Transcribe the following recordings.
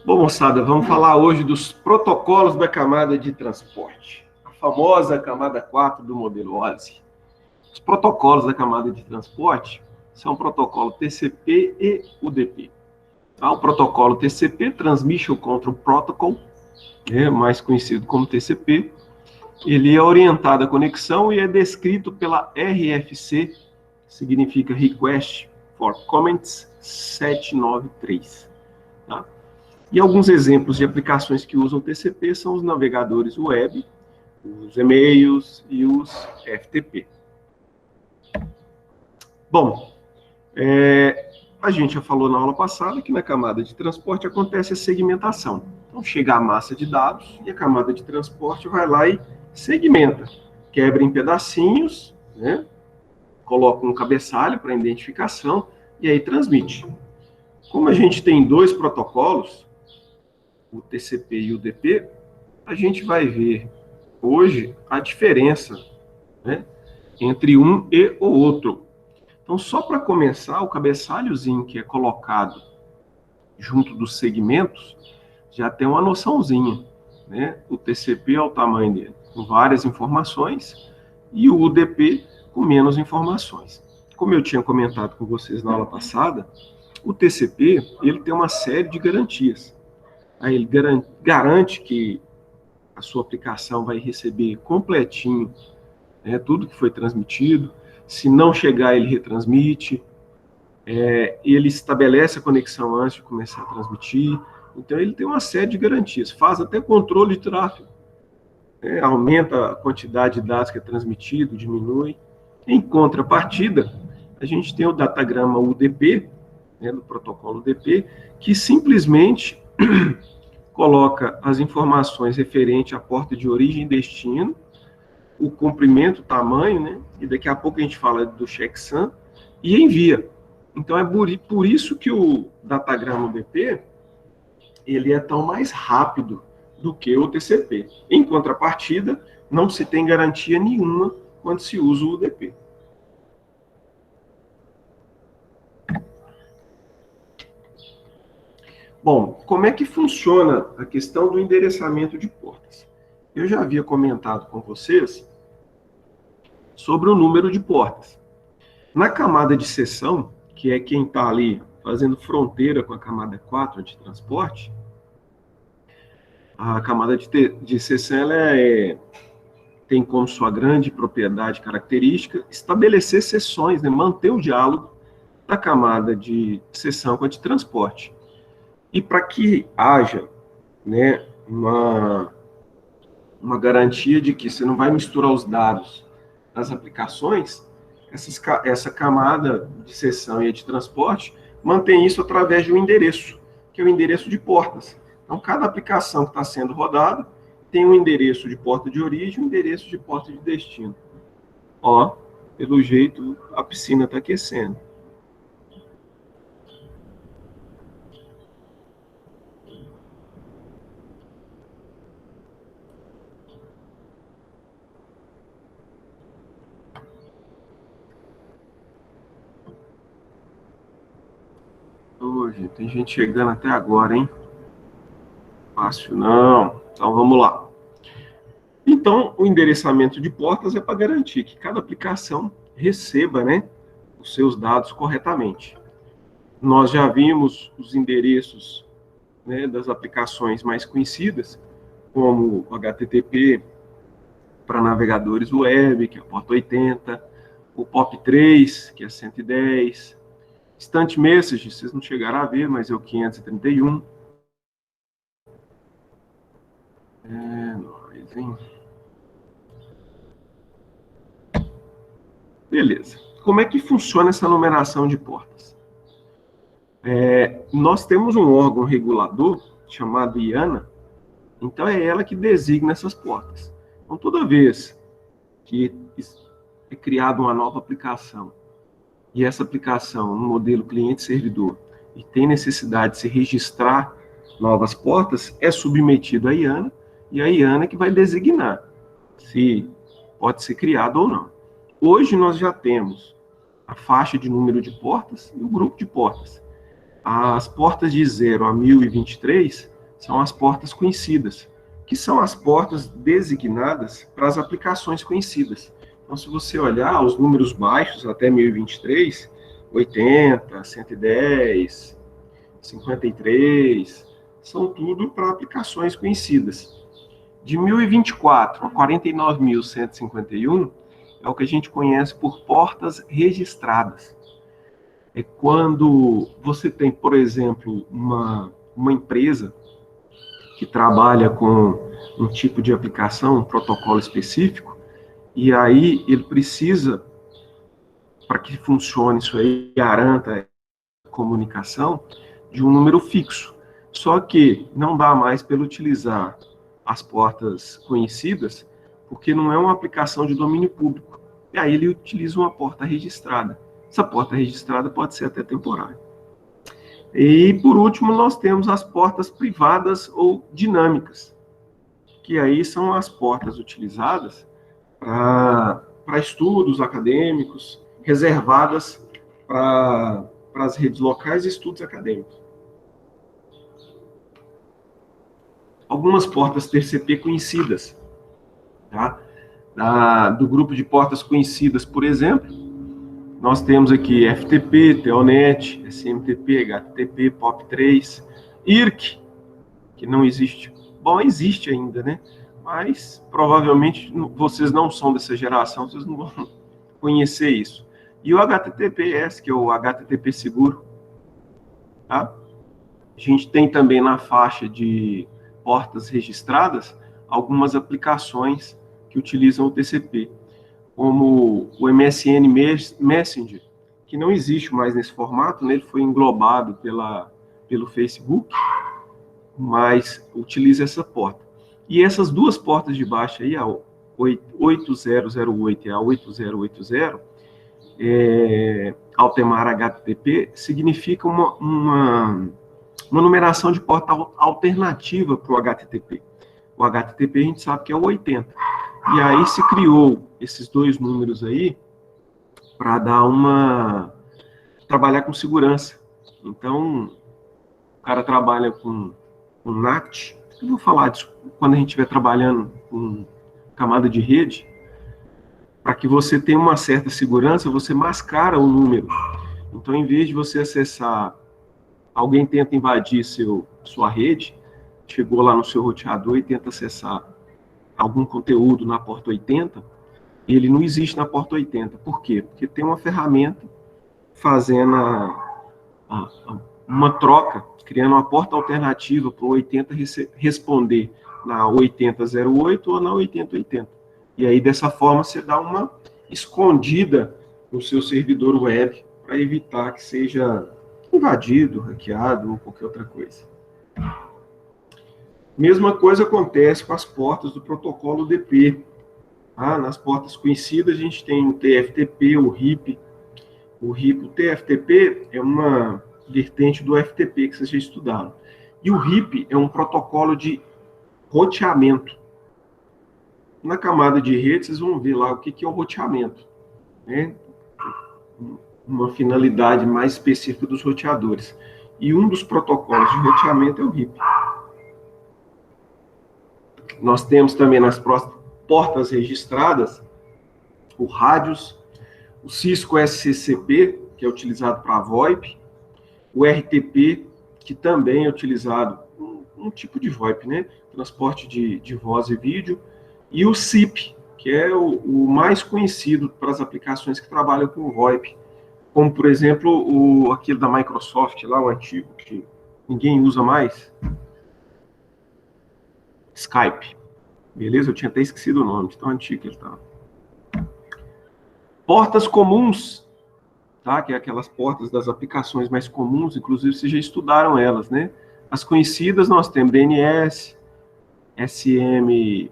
Bom, moçada, vamos falar hoje dos protocolos da camada de transporte. A famosa camada 4 do modelo OSI. Os protocolos da camada de transporte são o protocolo TCP e UDP. O protocolo TCP, Transmission Control Protocol, mais conhecido como TCP, ele é orientado à conexão e é descrito pela RFC, que significa Request for Comments 793. Tá? E alguns exemplos de aplicações que usam TCP são os navegadores web, os e-mails e os FTP. Bom, a gente já falou na aula passada que na camada de transporte acontece a segmentação. Então chega a massa de dados e a camada de transporte vai lá e segmenta, quebra em pedacinhos, né? Coloca um cabeçalho para identificação e aí transmite. Como a gente tem dois protocolos, o TCP e o UDP, a gente vai ver hoje a diferença, né, entre um e o outro. Então, só para começar, o cabeçalhozinho que é colocado junto dos segmentos já tem uma noçãozinha, né? O TCP é o tamanho dele, com várias informações, e o UDP com menos informações. Como eu tinha comentado com vocês na aula passada, o TCP ele tem uma série de garantias. Aí ele garante que a sua aplicação vai receber completinho, né, tudo que foi transmitido. Se não chegar, ele retransmite. Ele estabelece a conexão antes de começar a transmitir. Então, ele tem uma série de garantias. Faz até controle de tráfego. Aumenta a quantidade de dados que é transmitido, diminui. Em contrapartida, a gente tem o datagrama UDP, né, do protocolo UDP, que simplesmente coloca as informações referentes à porta de origem e destino, o comprimento, o tamanho, né? E daqui a pouco a gente fala do checksum, e envia. Então, é por isso que o datagrama UDP, ele é tão mais rápido do que o TCP. Em contrapartida, não se tem garantia nenhuma quando se usa o UDP. Bom, como é que funciona a questão do endereçamento de portas? Eu já havia comentado com vocês sobre o número de portas. Na camada de seção, que é quem está ali fazendo fronteira com a camada 4 de transporte, a camada de seção ela tem como sua grande propriedade característica estabelecer seções, né, manter o diálogo da camada de seção com a de transporte. E para que haja, né, uma garantia de que você não vai misturar os dados das aplicações, essa camada de seção e a de transporte mantém isso através de um endereço, que é o endereço de portas. Então, cada aplicação que está sendo rodada tem um endereço de porta de origem e um endereço de porta de destino. Ó, pelo jeito, a piscina está aquecendo. Hoje tem gente chegando até agora, hein? Fácil não. Então vamos lá. Então, o endereçamento de portas é para garantir que cada aplicação receba, né, os seus dados corretamente. Nós já vimos os endereços, né, das aplicações mais conhecidas, como o HTTP para navegadores web, que é a porta 80, o POP3, que é 110, Instant Message, vocês não chegaram a ver, mas é o 531. Nós, hein? Beleza. Como é que funciona essa numeração de portas? Nós temos um órgão regulador chamado IANA, então é ela que designa essas portas. Então, toda vez que é criada uma nova aplicação, e essa aplicação, no modelo cliente-servidor, e tem necessidade de se registrar novas portas, é submetido à IANA, e a IANA que vai designar se pode ser criado ou não. Hoje nós já temos a faixa de número de portas e o grupo de portas. As portas de 0 a 1023 são as portas conhecidas, que são as portas designadas para as aplicações conhecidas. Então, se você olhar os números baixos até 1023, 80, 110, 53, são tudo para aplicações conhecidas. De 1024 a 49.151 é o que a gente conhece por portas registradas. É quando você tem, por exemplo, uma empresa que trabalha com um tipo de aplicação, um protocolo específico, e aí ele precisa, para que funcione isso aí, garanta a comunicação, de um número fixo. Só que não dá mais para ele utilizar as portas conhecidas, porque não é uma aplicação de domínio público. E aí ele utiliza uma porta registrada. Essa porta registrada pode ser até temporária. E, por último, nós temos as portas privadas ou dinâmicas, que aí são as portas utilizadas para estudos acadêmicos, reservadas para as redes locais e estudos acadêmicos. Algumas portas TCP conhecidas, tá? Do grupo de portas conhecidas, por exemplo, nós temos aqui FTP, Telnet, SMTP, HTTP, POP3, IRC, que não existe. Bom, existe ainda, né? Mas provavelmente vocês não são dessa geração, vocês não vão conhecer isso. E o HTTPS, que é o HTTP seguro, tá? A gente tem também na faixa de portas registradas algumas aplicações que utilizam o TCP, como o MSN Messenger, que não existe mais nesse formato, né? Ele foi englobado pelo Facebook, mas utiliza essa porta. E essas duas portas de baixo aí, a 8008 e a 8080, Altemar HTTP, significa uma numeração de porta alternativa para o HTTP. O HTTP a gente sabe que é o 80. E aí se criou esses dois números aí para trabalhar com segurança. Então, o cara trabalha com NAT. Eu vou falar disso quando a gente estiver trabalhando com camada de rede. Para que você tenha uma certa segurança, você mascara o número. Então, em vez de você acessar, alguém tenta invadir sua rede, chegou lá no seu roteador e tenta acessar algum conteúdo na porta 80, ele não existe na porta 80. Por quê? Porque tem uma ferramenta fazendo uma troca, criando uma porta alternativa para o 80 responder na 8008 ou na 8080. E aí, dessa forma, você dá uma escondida no seu servidor web para evitar que seja invadido, hackeado ou qualquer outra coisa. Mesma coisa acontece com as portas do protocolo DP. Nas portas conhecidas, a gente tem o TFTP, o RIP. O TFTP é uma vertente do FTP que vocês já estudaram. E o RIP é um protocolo de roteamento. Na camada de rede, vocês vão ver lá o que é o roteamento, né? Uma finalidade mais específica dos roteadores. E um dos protocolos de roteamento é o RIP. Nós temos também nas portas registradas o Radius, o Cisco SCCP, que é utilizado para VoIP, o RTP, que também é utilizado, um tipo de VoIP, né? Transporte de voz e vídeo, e o SIP, que é o mais conhecido para as aplicações que trabalham com VoIP, como, por exemplo, aquele da Microsoft, lá, o antigo, que ninguém usa mais, Skype. Beleza? Eu tinha até esquecido o nome, de tão antigo que ele estava. Portas comuns, tá? Que é aquelas portas das aplicações mais comuns, inclusive vocês já estudaram elas, né? As conhecidas nós temos DNS, SMMP,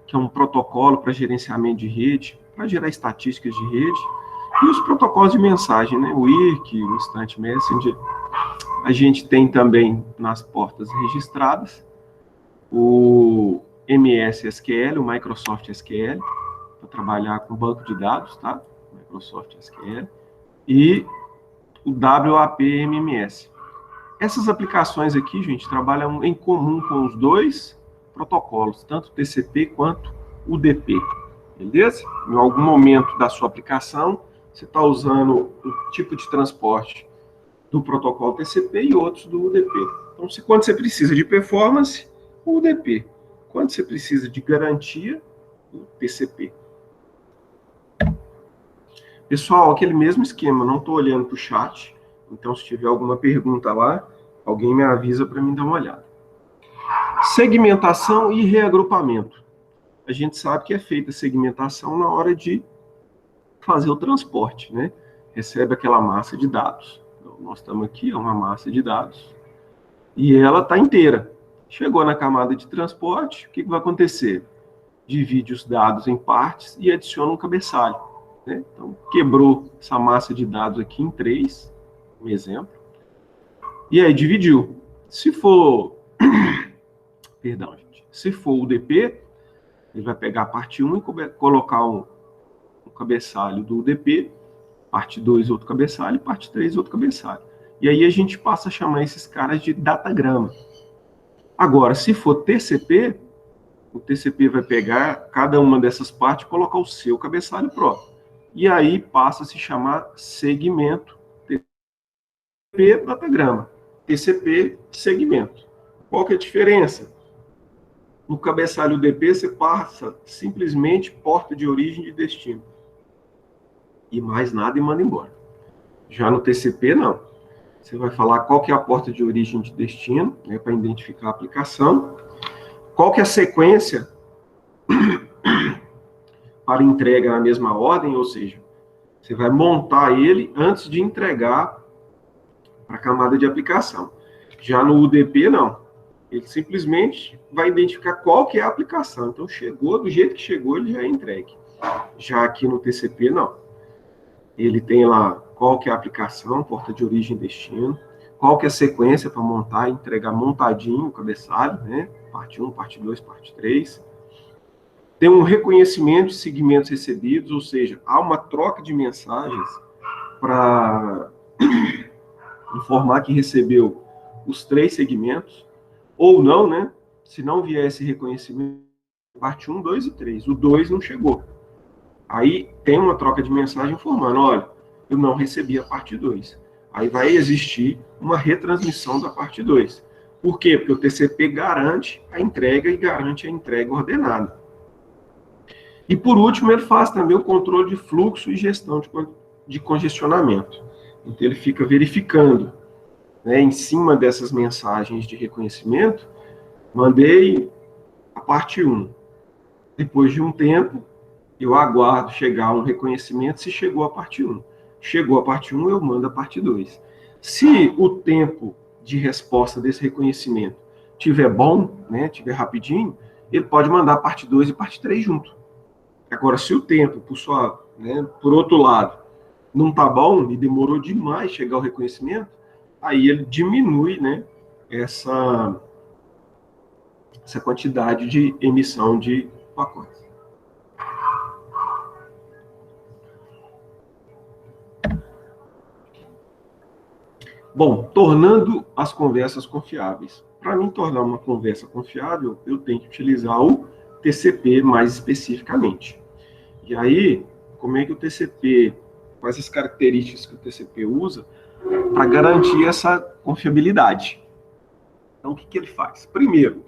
que é um protocolo para gerenciamento de rede, para gerar estatísticas de rede, e os protocolos de mensagem, né? O IRC, o Instant Messenger. A gente tem também nas portas registradas o MS SQL, o Microsoft SQL, para trabalhar com banco de dados, tá? Microsoft SQL, e o WAP MMS. Essas aplicações aqui, gente, trabalham em comum com os dois protocolos, tanto o TCP quanto o UDP, beleza? Em algum momento da sua aplicação, você está usando um tipo de transporte do protocolo TCP e outros do UDP. Então, quando você precisa de performance, o UDP. Quando você precisa de garantia, o TCP. Pessoal, aquele mesmo esquema, não estou olhando para o chat, então se tiver alguma pergunta lá, alguém me avisa para mim dar uma olhada. Segmentação e reagrupamento. A gente sabe que é feita segmentação na hora de fazer o transporte, né? Recebe aquela massa de dados. Então, nós estamos aqui, é uma massa de dados, e ela está inteira. Chegou na camada de transporte, o que vai acontecer? Divide os dados em partes e adiciona um cabeçalho, né? Então, quebrou essa massa de dados aqui em 3, um exemplo, e aí dividiu. Se for, perdão, gente, se for o UDP, ele vai pegar a parte 1 e colocar um cabeçalho do UDP, parte 2 outro cabeçalho, parte 3 outro cabeçalho. E aí a gente passa a chamar esses caras de datagrama. Agora, se for TCP, o TCP vai pegar cada uma dessas partes e colocar o seu cabeçalho próprio. E aí passa a se chamar segmento. TCP, datagrama. TCP, segmento. Qual que é a diferença? No cabeçalho UDP, você passa simplesmente porta de origem e de destino. E mais nada e manda embora. Já no TCP, não. Você vai falar qual que é a porta de origem e de destino, né, para identificar a aplicação. Qual que é a sequência para entrega na mesma ordem, ou seja, você vai montar ele antes de entregar para a camada de aplicação. Já no UDP, não. Ele simplesmente vai identificar qual que é a aplicação. Então, chegou, do jeito que chegou, ele já é entregue. Já aqui no TCP, não. Ele tem lá qual que é a aplicação, porta de origem e destino, qual que é a sequência para montar e entregar montadinho o cabeçalho, né? Parte 1, parte 2, parte 3. Tem um reconhecimento de segmentos recebidos, ou seja, há uma troca de mensagens para informar que recebeu os 3 segmentos, ou não, né? Se não vier esse reconhecimento, parte 1, 2 e 3. O 2 não chegou. Aí tem uma troca de mensagem informando, olha, eu não recebi a parte 2. Aí vai existir uma retransmissão da parte 2. Por quê? Porque o TCP garante a entrega e garante a entrega ordenada. E por último, ele faz também o controle de fluxo e gestão de congestionamento. Então ele fica verificando, né, em cima dessas mensagens de reconhecimento, mandei a parte 1. Depois de um tempo, eu aguardo chegar um reconhecimento se chegou a parte 1. Chegou a parte 1, eu mando a parte 2. Se o tempo de resposta desse reconhecimento tiver bom, né, tiver rapidinho, ele pode mandar a parte 2 e parte 3 junto. Agora, se o tempo, por outro lado, não está bom e demorou demais chegar ao reconhecimento, aí ele diminui, né, essa quantidade de emissão de pacotes. Bom, tornando as conversas confiáveis. Para mim tornar uma conversa confiável, eu tenho que utilizar o TCP mais especificamente. E aí, como é que o TCP, quais as características que o TCP usa para garantir essa confiabilidade? Então, o que ele faz? Primeiro,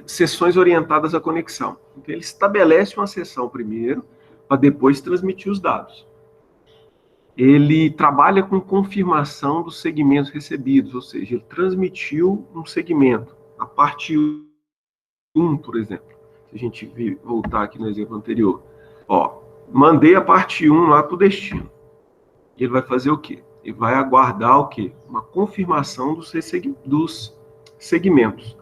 sessões orientadas à conexão. Então, ele estabelece uma sessão primeiro, para depois transmitir os dados. Ele trabalha com confirmação dos segmentos recebidos, ou seja, ele transmitiu um segmento, a parte 1, por exemplo. Se a gente voltar aqui no exemplo anterior. Ó, mandei a parte 1 lá para o destino. Ele vai fazer o quê? Ele vai aguardar o quê? Uma confirmação dos segmentos.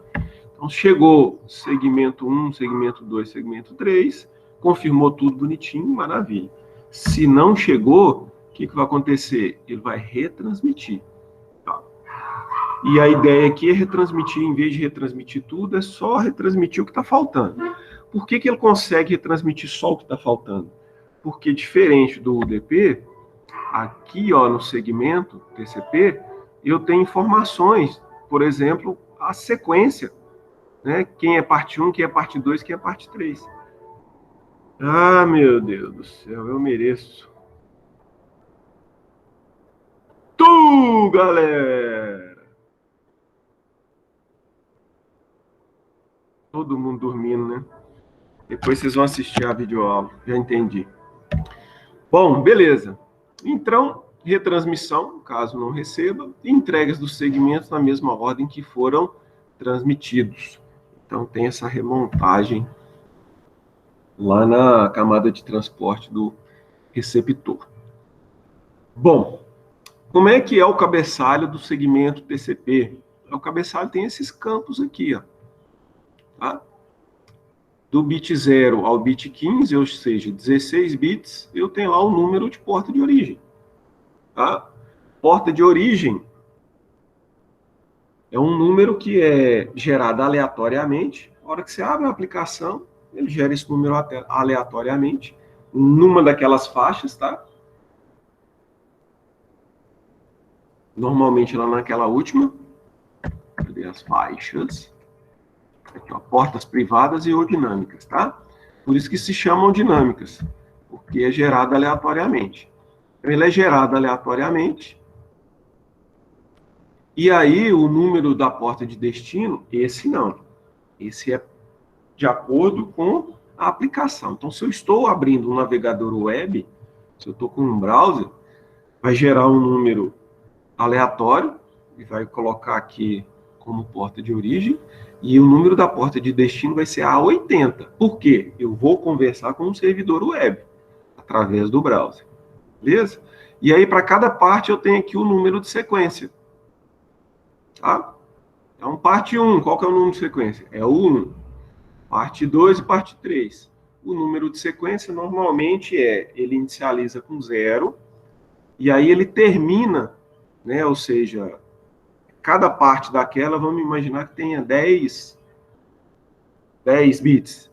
Então, chegou segmento 1, segmento 2, segmento 3, confirmou tudo bonitinho, maravilha. Se não chegou, o que vai acontecer? Ele vai retransmitir. Tá? E a ideia aqui é retransmitir, em vez de retransmitir tudo, é só retransmitir o que está faltando. Por que ele consegue retransmitir só o que está faltando? Porque, diferente do UDP, aqui ó, no segmento TCP, eu tenho informações, por exemplo, a sequência, né? Quem é parte 1, quem é parte 2, quem é parte 3. Ah, meu Deus do céu, eu mereço. Galera! Todo mundo dormindo, né? Depois vocês vão assistir a videoaula, já entendi. Bom, beleza. Então, retransmissão, caso não receba, e entregas dos segmentos na mesma ordem que foram transmitidos. Então, tem essa remontagem lá na camada de transporte do receptor. Bom, como é que é o cabeçalho do segmento TCP? O cabeçalho tem esses campos aqui, ó. Tá? Do bit 0 ao bit 15, ou seja, 16 bits, eu tenho lá o número de porta de origem. Tá? Porta de origem é um número que é gerado aleatoriamente. Na hora que você abre a aplicação, ele gera esse número aleatoriamente, numa daquelas faixas, tá? Normalmente lá naquela última. Cadê as faixas? Aqui, ó, portas privadas e ou dinâmicas, tá? Por isso que se chamam dinâmicas, porque é gerado aleatoriamente. Então, ele é gerado aleatoriamente. E aí, o número da porta de destino, esse não. Esse é de acordo com a aplicação. Então, se eu estou abrindo um navegador web, se eu estou com um browser, vai gerar um número aleatório, e vai colocar aqui como porta de origem, e o número da porta de destino vai ser a 80. Por quê? Eu vou conversar com um servidor web, através do browser. Beleza? E aí, para cada parte, eu tenho aqui o número de sequência. Tá? Então, parte 1, qual que é o número de sequência? É o 1. Parte 2 e parte 3. O número de sequência, normalmente, ele inicializa com 0, e aí ele termina, né? Ou seja, cada parte daquela, vamos imaginar que tenha 10 bits.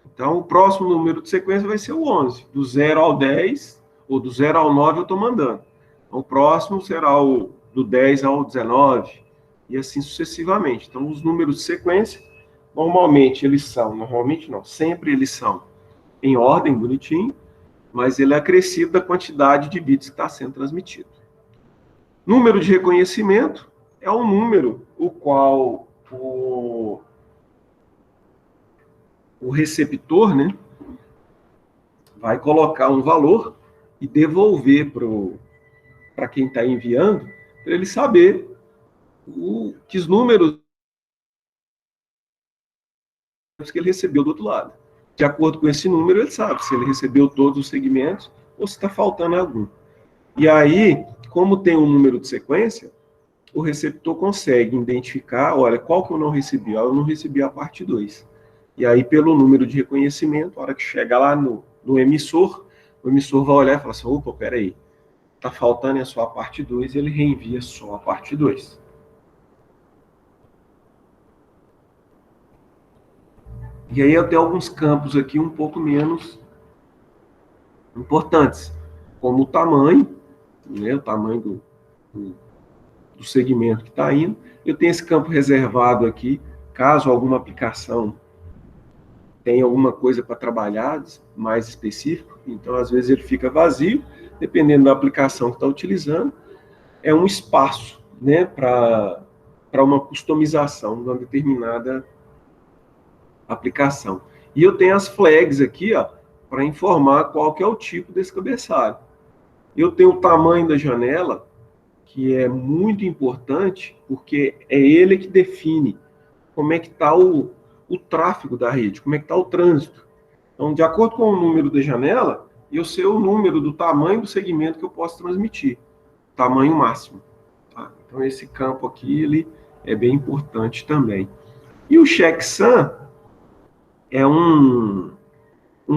Então, o próximo número de sequência vai ser o 11. Do 0 ao 10, ou do 0 ao 9 eu estou mandando. Então, o próximo será o do 10 ao 19, e assim sucessivamente. Então, os números de sequência, sempre eles são em ordem, bonitinho, mas ele é acrescido da quantidade de bits que está sendo transmitido. Número de reconhecimento é um número o qual o receptor, né, vai colocar um valor e devolver para quem está enviando, para ele saber que os números que ele recebeu do outro lado. De acordo com esse número, ele sabe se ele recebeu todos os segmentos ou se está faltando algum. E aí, como tem um número de sequência, o receptor consegue identificar, olha, qual que eu não recebi? Eu não recebi a parte 2. E aí, pelo número de reconhecimento, a hora que chega lá no emissor, o emissor vai olhar e falar assim, opa, peraí, está faltando só a parte 2, e ele reenvia só a parte 2. E aí eu tenho alguns campos aqui um pouco menos importantes, como o tamanho, né, o tamanho do segmento que está indo. Eu tenho esse campo reservado aqui, caso alguma aplicação tenha alguma coisa para trabalhar mais específico, então às vezes ele fica vazio, dependendo da aplicação que está utilizando, é um espaço, né, para uma customização de uma determinada aplicação. E eu tenho as flags aqui, ó, para informar qual que é o tipo desse cabeçalho. Eu tenho o tamanho da janela, que é muito importante, porque é ele que define como é que está o tráfego da rede, como é que está o trânsito. Então, de acordo com o número da janela, eu sei o número do tamanho do segmento que eu posso transmitir, tamanho máximo. Tá? Então, esse campo aqui, ele é bem importante também. E o checksum é um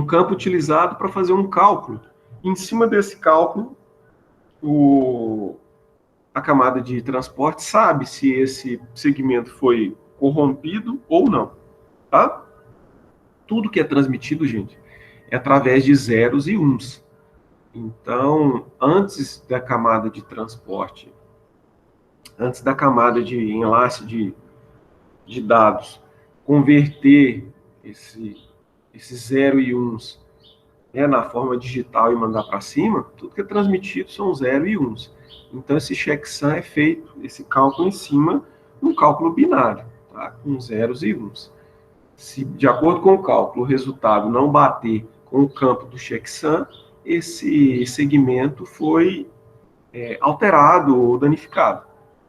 campo utilizado para fazer um cálculo. Em cima desse cálculo, a camada de transporte sabe se esse segmento foi corrompido ou não. Tá? Tudo que é transmitido, gente, é através de zeros e uns. Então, antes da camada de transporte antes da camada de enlace de dados converter esses 0 e 1s, né, na forma digital e mandar para cima, tudo que é transmitido são 0 e 1s. Então, esse checksum é feito, esse cálculo em cima, um cálculo binário, tá? Com zeros e 1s. Se, de acordo com o cálculo, o resultado não bater com o campo do checksum, esse segmento foi alterado ou danificado,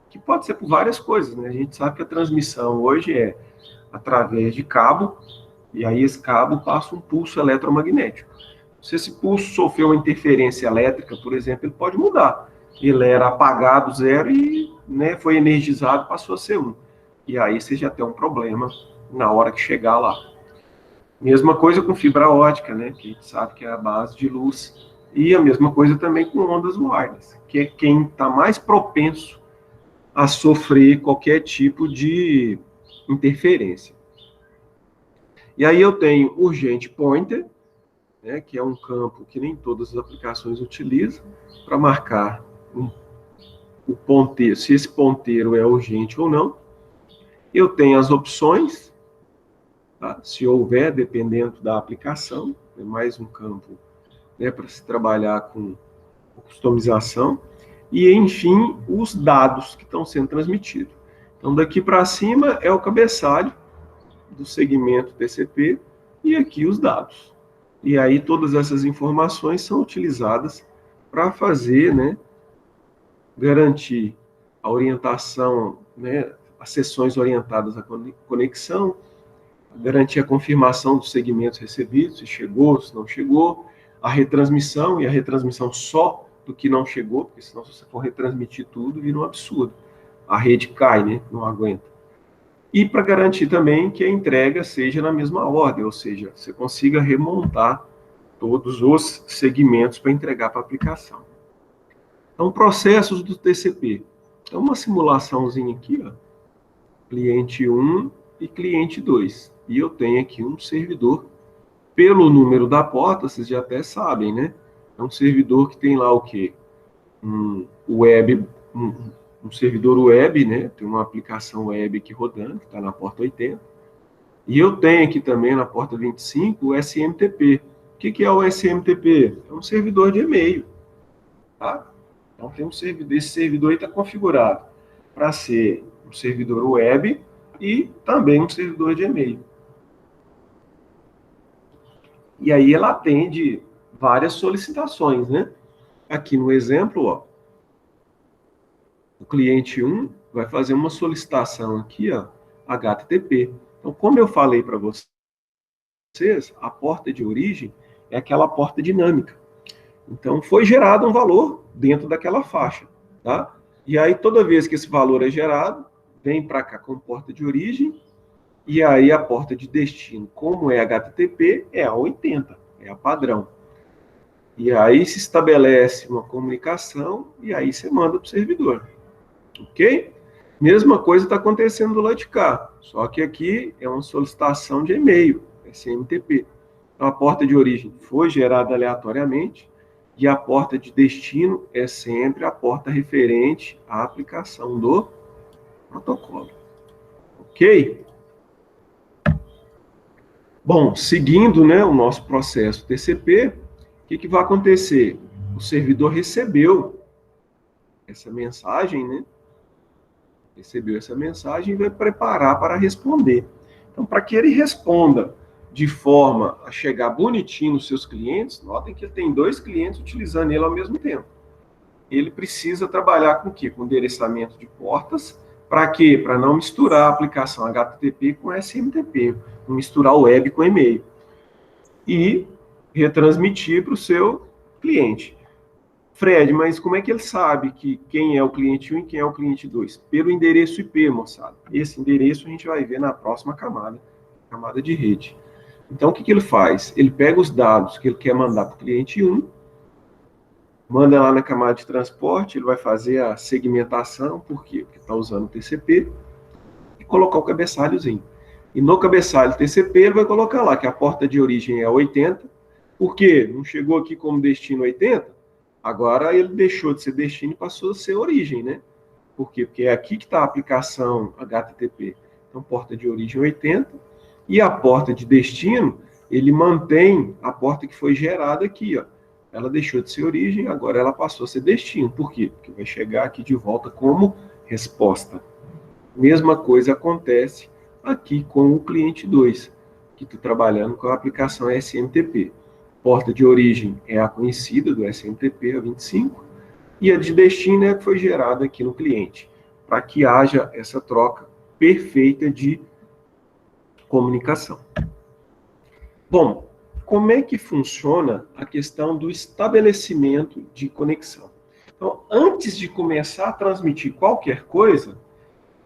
que pode ser por várias coisas, né? A gente sabe que a transmissão hoje é através de cabo, e aí esse cabo passa um pulso eletromagnético. Se esse pulso sofreu uma interferência elétrica, por exemplo, ele pode mudar. Ele era apagado 0 e, né, foi energizado, passou a ser 1. E aí você já tem um problema na hora que chegar lá. Mesma coisa com fibra ótica, né, que a gente sabe que é a base de luz. E a mesma coisa também com ondas wireless, que é quem está mais propenso a sofrer qualquer tipo de interferência. E aí eu tenho urgente pointer, né, que é um campo que nem todas as aplicações utilizam, para marcar o ponteiro, se esse ponteiro é urgente ou não. Eu tenho as opções, tá? Se houver, dependendo da aplicação, é mais um campo, né, para se trabalhar com customização. E, enfim, os dados que estão sendo transmitidos. Então, daqui para cima é o cabeçalho do segmento TCP e aqui os dados. E aí todas essas informações são utilizadas para fazer, né, garantir a orientação, né, as sessões orientadas à conexão, garantir a confirmação dos segmentos recebidos, se chegou, se não chegou, a retransmissão, e a retransmissão só do que não chegou, porque senão se você for retransmitir tudo, vira um absurdo. A rede cai, né, não aguenta. E para garantir também que a entrega seja na mesma ordem, ou seja, você consiga remontar todos os segmentos para entregar para a aplicação. Então, processos do TCP. Então, uma simulaçãozinha aqui, ó, cliente 1 e cliente 2. E eu tenho aqui um servidor. Pelo número da porta, vocês já até sabem, né? É um servidor que tem lá o quê? Um servidor web, né? Tem uma aplicação web aqui rodando, que está na porta 80. E eu tenho aqui também na porta 25 o SMTP. O que é o SMTP? É um servidor de e-mail, tá? Então tem um servidor, esse servidor está configurado para ser um servidor web e também um servidor de e-mail. E aí ela atende várias solicitações, né? Aqui no exemplo, ó, o cliente 1 vai fazer uma solicitação aqui, ó, HTTP. Então, como eu falei para vocês, a porta de origem é aquela porta dinâmica. Então, foi gerado um valor dentro daquela faixa, tá? E aí, toda vez que esse valor é gerado, vem para cá com porta de origem, e aí a porta de destino, como é HTTP, é a 80, é a padrão. E aí se estabelece uma comunicação, e aí você manda para o servidor. Ok? Mesma coisa está acontecendo do lado de cá, só que aqui é uma solicitação de e-mail, SMTP. Então, a porta de origem foi gerada aleatoriamente, e a porta de destino é sempre a porta referente à aplicação do protocolo. Ok? Bom, seguindo, né, o nosso processo TCP, o que vai acontecer? O servidor recebeu essa mensagem, né? Recebeu essa mensagem e vai preparar para responder. Então, para que ele responda de forma a chegar bonitinho nos seus clientes, notem que ele tem 2 clientes utilizando ele ao mesmo tempo. Ele precisa trabalhar com o quê? Com endereçamento de portas. Para quê? Para não misturar a aplicação HTTP com SMTP, não misturar o web com e-mail. E retransmitir para o seu cliente. Fred, mas como é que ele sabe que quem é o cliente 1 e quem é o cliente 2? Pelo endereço IP, moçada. Esse endereço a gente vai ver na próxima camada, camada de rede. Então, o que ele faz? Ele pega os dados que ele quer mandar para o cliente 1, manda lá na camada de transporte, ele vai fazer a segmentação, por quê? Porque está usando o TCP, e colocar o cabeçalhozinho. E no cabeçalho TCP ele vai colocar lá que a porta de origem é 80, por quê? Não chegou aqui como destino 80? Agora ele deixou de ser destino e passou a ser origem, né? Por quê? Porque é aqui que está a aplicação HTTP. Então, porta de origem 80, e a porta de destino, ele mantém a porta que foi gerada aqui, ó. Ela deixou de ser origem, agora ela passou a ser destino. Por quê? Porque vai chegar aqui de volta como resposta. Mesma coisa acontece aqui com o cliente 2, que está trabalhando com a aplicação SMTP. Porta de origem é a conhecida do SMTP, a 25, e a de destino é a que foi gerada aqui no cliente, para que haja essa troca perfeita de comunicação. Bom, como é que funciona a questão do estabelecimento de conexão? Então, antes de começar a transmitir qualquer coisa,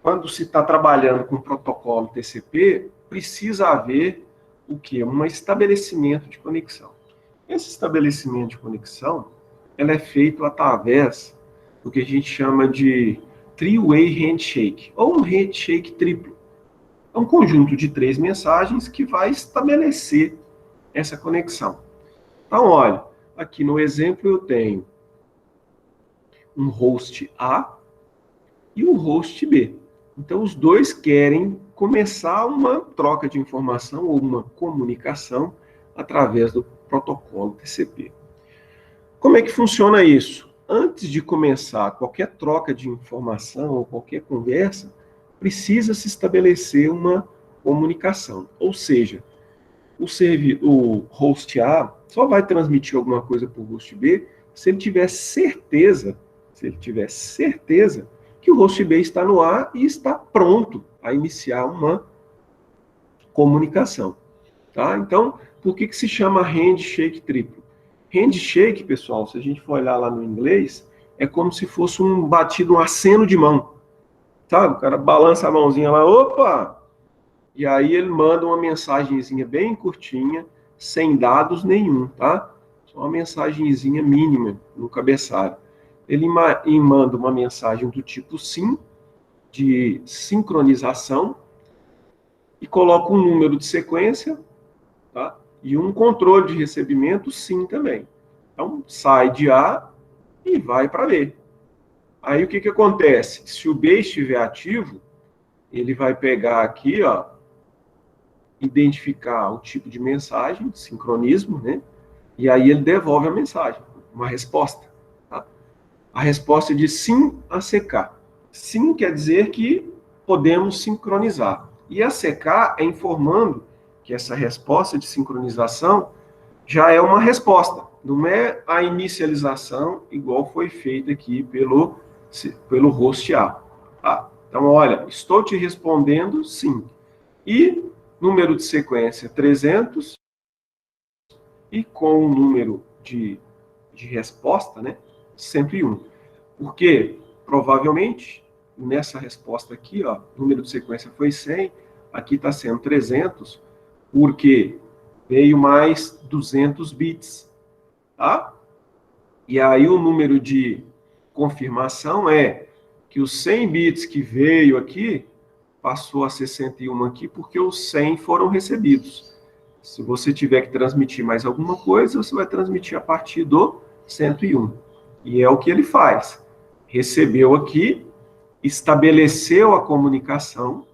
quando se está trabalhando com o protocolo TCP, precisa haver o quê? Um estabelecimento de conexão. Esse estabelecimento de conexão, ela é feito através do que a gente chama de three-way handshake, ou um handshake triplo. É um conjunto de 3 mensagens que vai estabelecer essa conexão. Então, olha, aqui no exemplo eu tenho um host A e um host B. Então, os dois querem começar uma troca de informação ou uma comunicação através do protocolo TCP. Como é que funciona isso? Antes de começar qualquer troca de informação ou qualquer conversa, precisa se estabelecer uma comunicação. Ou seja, o host A só vai transmitir alguma coisa para o host B se ele tiver certeza, que o host B está no ar e está pronto a iniciar uma comunicação. Tá? Então, por que se chama handshake triplo? Handshake, pessoal, se a gente for olhar lá no inglês, é como se fosse um aceno de mão. Sabe? O cara balança a mãozinha lá, opa! E aí ele manda uma mensagenzinha bem curtinha, sem dados nenhum, tá? Só uma mensagenzinha mínima no cabeçalho. Ele manda uma mensagem do tipo SYN, de sincronização, e coloca um número de sequência, tá? E um controle de recebimento SYN também. Então, sai de A e vai para B. Aí o que acontece? Se o B estiver ativo, ele vai pegar aqui, ó, identificar o tipo de mensagem, sincronismo, né? E aí ele devolve a mensagem, uma resposta. Tá? A resposta é de SYN a CK. SYN quer dizer que podemos sincronizar. E a CK é informando que essa resposta de sincronização já é uma resposta, não é a inicialização igual foi feita aqui pelo host A. Tá? Então, olha, estou te respondendo sim. E número de sequência 300, e com o número de resposta, né, 101. Porque, provavelmente, nessa resposta aqui, ó, o número de sequência foi 100, aqui está sendo 300, porque veio mais 200 bits, tá? E aí o número de confirmação é que os 100 bits que veio aqui, passou a 61 aqui, porque os 100 foram recebidos. Se você tiver que transmitir mais alguma coisa, você vai transmitir a partir do 101. E é o que ele faz. Recebeu aqui, estabeleceu a comunicação,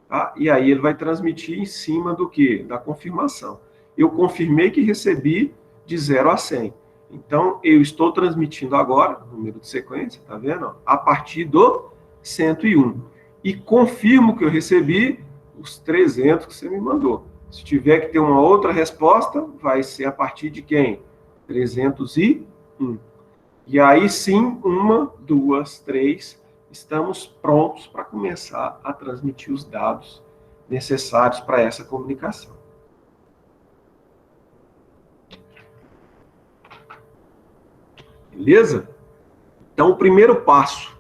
tá? E aí ele vai transmitir em cima do quê? Da confirmação. Eu confirmei que recebi de 0 a 100. Então, eu estou transmitindo agora, número de sequência, tá vendo? A partir do 101. E confirmo que eu recebi os 300 que você me mandou. Se tiver que ter uma outra resposta, vai ser a partir de quem? 301. E aí sim, 1, 2, 3, estamos prontos para começar a transmitir os dados necessários para essa comunicação. Beleza? Então, o primeiro passo,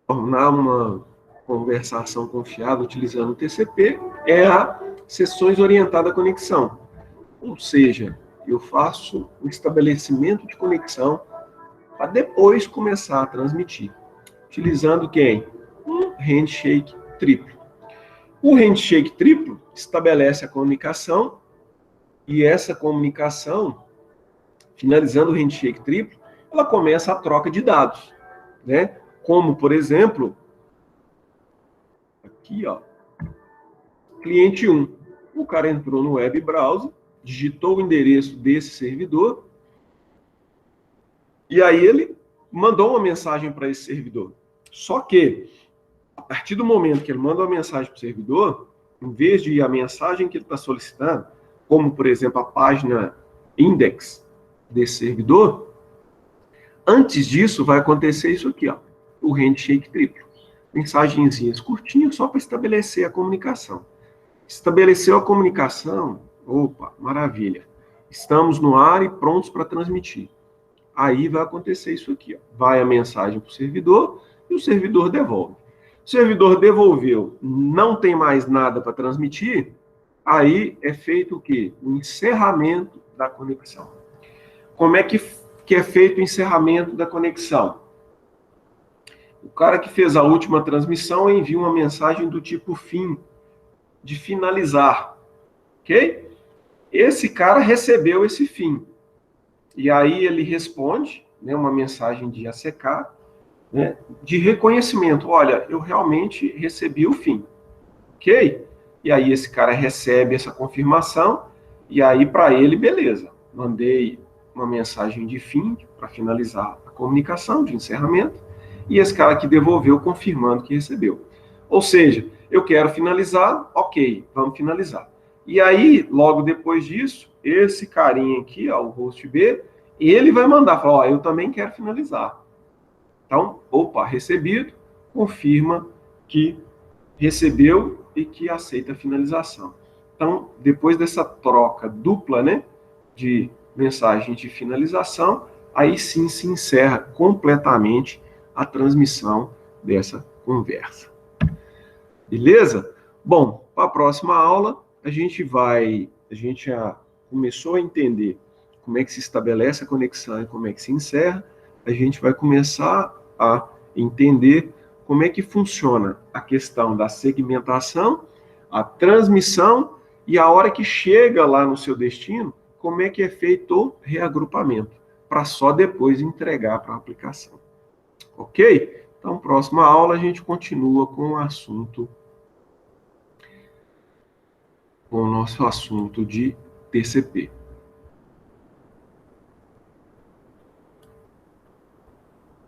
tornar uma conversação confiável utilizando o TCP, é a sessões orientada à conexão. Ou seja, eu faço o estabelecimento de conexão para depois começar a transmitir. Utilizando quem? Um handshake triplo. O handshake triplo estabelece a comunicação e essa comunicação, finalizando o handshake triplo, ela começa a troca de dados. né? Como, por exemplo, aqui, ó, cliente 1. O cara entrou no web browser, digitou o endereço desse servidor, e aí ele mandou uma mensagem para esse servidor. Só que, a partir do momento que ele manda uma mensagem para o servidor, em vez de ir a mensagem que ele está solicitando, como, por exemplo, a página index desse servidor, antes disso vai acontecer isso aqui, ó, o handshake triplo. Mensagenzinhas curtinhas só para estabelecer a comunicação. Estabeleceu a comunicação, opa, maravilha. Estamos no ar e prontos para transmitir. Aí vai acontecer isso aqui, ó. Vai a mensagem para o servidor e o servidor devolve. O servidor devolveu, não tem mais nada para transmitir, aí é feito o quê? O encerramento da conexão. Como é que é feito o encerramento da conexão? O cara que fez a última transmissão envia uma mensagem do tipo fim, de finalizar, ok? Esse cara recebeu esse fim. E aí ele responde, né, uma mensagem de ACK, né, de reconhecimento. Olha, eu realmente recebi o fim, ok? E aí esse cara recebe essa confirmação, e aí para ele, beleza, mandei uma mensagem de fim para finalizar a comunicação, de encerramento, e esse cara que devolveu confirmando que recebeu. Ou seja, eu quero finalizar, ok, vamos finalizar. E aí, logo depois disso, esse carinha aqui, ó, o host B, ele vai mandar, falar, ó, eu também quero finalizar. Então, opa, recebido, confirma que recebeu e que aceita a finalização. Então, depois dessa troca dupla, né, de mensagem de finalização, aí sim se encerra completamente a transmissão dessa conversa. Beleza? Bom, para a próxima aula, a gente já começou a entender como é que se estabelece a conexão e como é que se encerra, a gente vai começar a entender como é que funciona a questão da segmentação, a transmissão e a hora que chega lá no seu destino, como é que é feito o reagrupamento, para só depois entregar para a aplicação. Ok? Então, próxima aula a gente continua com o nosso assunto de TCP.